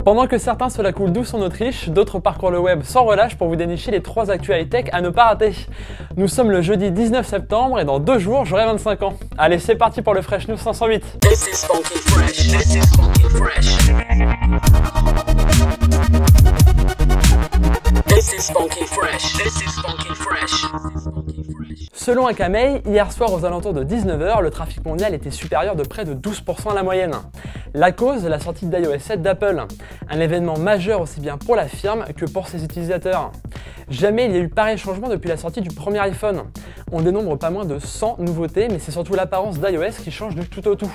Pendant que certains se la coulent douce en Autriche, d'autres parcourent le web sans relâche pour vous dénicher les 3 actus high-tech à ne pas rater. Nous sommes le jeudi 19 septembre et dans 2 jours, j'aurai 25 ans. Allez, c'est parti pour le Fresh News 508. This is funky fresh. This is funky fresh. This is funky fresh. This is funky fresh. Selon Akamai, hier soir aux alentours de 19 h, le trafic mondial était supérieur de près de 12% à la moyenne. La cause, la sortie d'iOS 7 d'Apple. Un événement majeur aussi bien pour la firme que pour ses utilisateurs. Jamais il y a eu pareil changement depuis la sortie du premier iPhone. On dénombre pas moins de 100 nouveautés, mais c'est surtout l'apparence d'iOS qui change du tout au tout.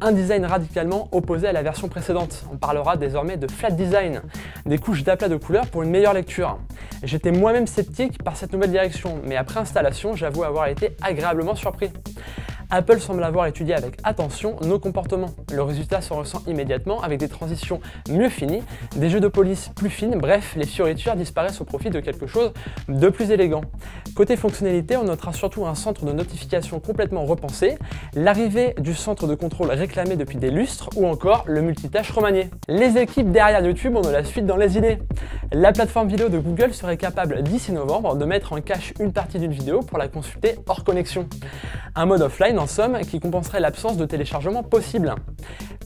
Un design radicalement opposé à la version précédente. On parlera désormais de flat design, des couches d'aplat de couleurs pour une meilleure lecture. J'étais moi-même sceptique par cette nouvelle direction, mais après installation, j'avoue avoir été agréablement surpris. Apple semble avoir étudié avec attention nos comportements. Le résultat se ressent immédiatement avec des transitions mieux finies, des jeux de police plus fines, bref, les fioritures disparaissent au profit de quelque chose de plus élégant. Côté fonctionnalité, on notera surtout un centre de notification complètement repensé, l'arrivée du centre de contrôle réclamé depuis des lustres ou encore le multitâche remanié. Les équipes derrière YouTube ont de la suite dans les idées. La plateforme vidéo de Google serait capable d'ici novembre de mettre en cache une partie d'une vidéo pour la consulter hors connexion. Un mode offline en somme qui compenserait l'absence de téléchargement possible.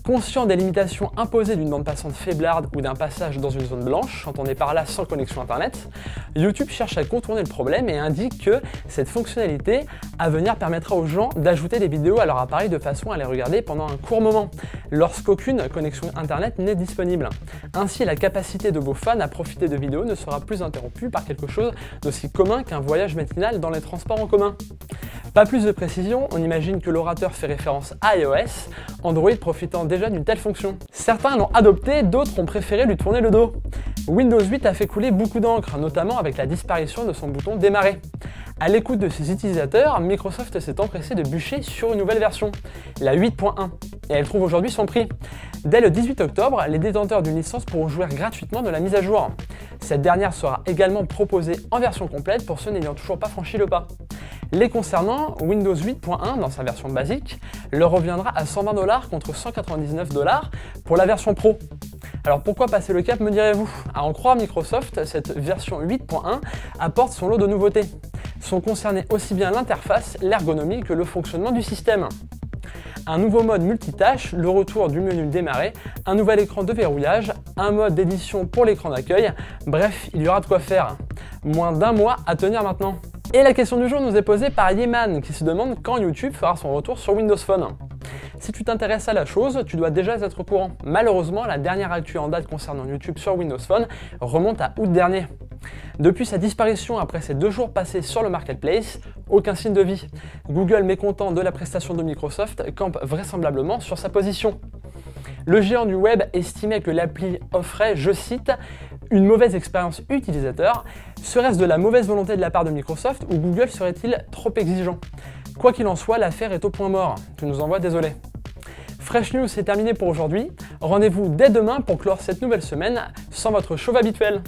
Conscient des limitations imposées d'une bande passante faiblarde ou d'un passage dans une zone blanche, quand on est par là sans connexion internet, YouTube cherche à contourner le problème et indique que cette fonctionnalité à venir permettra aux gens d'ajouter des vidéos à leur appareil de façon à les regarder pendant un court moment, lorsqu'aucune connexion internet n'est disponible. Ainsi, la capacité de vos fans à profiter de vidéos ne sera plus interrompue par quelque chose d'aussi commun qu'un voyage matinal dans les transports en commun. Pas plus de précision, on imagine que l'orateur fait référence à iOS, Android profitant déjà d'une telle fonction. Certains l'ont adopté, d'autres ont préféré lui tourner le dos. Windows 8 a fait couler beaucoup d'encre, notamment avec la disparition de son bouton démarrer. À l'écoute de ses utilisateurs, Microsoft s'est empressé de bûcher sur une nouvelle version, la 8.1, et elle trouve aujourd'hui son prix. Dès le 18 octobre, les détenteurs d'une licence pourront jouir gratuitement de la mise à jour. Cette dernière sera également proposée en version complète pour ceux n'ayant toujours pas franchi le pas. Les concernant, Windows 8.1 dans sa version basique leur reviendra à 120 $ contre 199 $ pour la version Pro. Alors pourquoi passer le cap, me direz-vous? À en croire Microsoft, cette version 8.1 apporte son lot de nouveautés. Sont concernés aussi bien l'interface, l'ergonomie que le fonctionnement du système. Un nouveau mode multitâche, le retour du menu démarrer, un nouvel écran de verrouillage, un mode d'édition pour l'écran d'accueil, bref, il y aura de quoi faire. Moins d'1 mois à tenir maintenant. Et la question du jour nous est posée par Yeman qui se demande quand YouTube fera son retour sur Windows Phone. Si tu t'intéresses à la chose, tu dois déjà être au courant. Malheureusement, la dernière actu en date concernant YouTube sur Windows Phone remonte à août dernier. Depuis sa disparition après ses 2 jours passés sur le marketplace, aucun signe de vie. Google, mécontent de la prestation de Microsoft, campe vraisemblablement sur sa position. Le géant du web estimait que l'appli offrait, je cite, une mauvaise expérience utilisateur. Serait-ce de la mauvaise volonté de la part de Microsoft ou Google serait-il trop exigeant? Quoi qu'il en soit, l'affaire est au point mort. Tu nous envoies désolé. Fresh News, c'est terminé pour aujourd'hui. Rendez-vous dès demain pour clore cette nouvelle semaine sans votre chauve habituel.